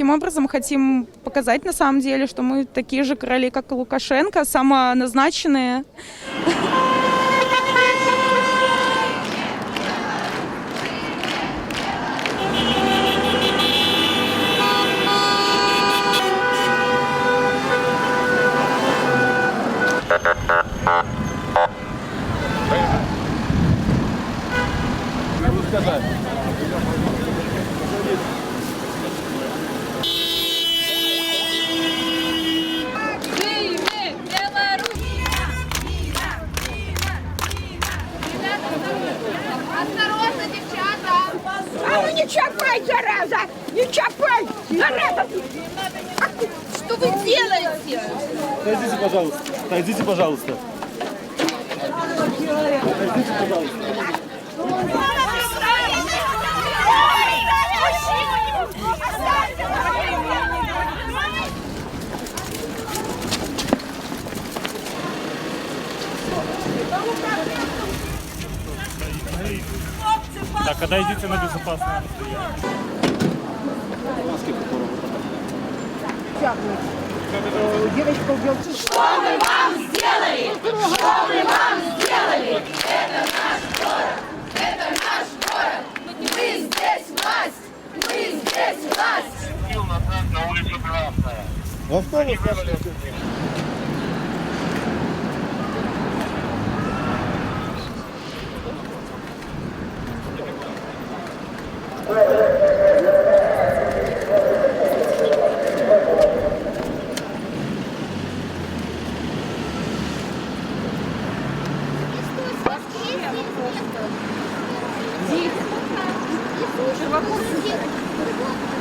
таким образом хотим показать на самом деле, что мы такие же короли, как и Лукашенко, самоназначенные. Осторожно, девчата! А ну не чапай, зараза! Не чапай! Зараза! Что вы делаете? Отойдите, пожалуйста. Отойдите, пожалуйста. Отойдите, пожалуйста. Так, отойдите на безопасное расстояние. Девочка в белке. Что мы вам сделали? Что мы вам сделали? Это наш город! Это наш город! Мы здесь власть! Мы здесь власть! На улице Красная. В автобус пошли. Здесь.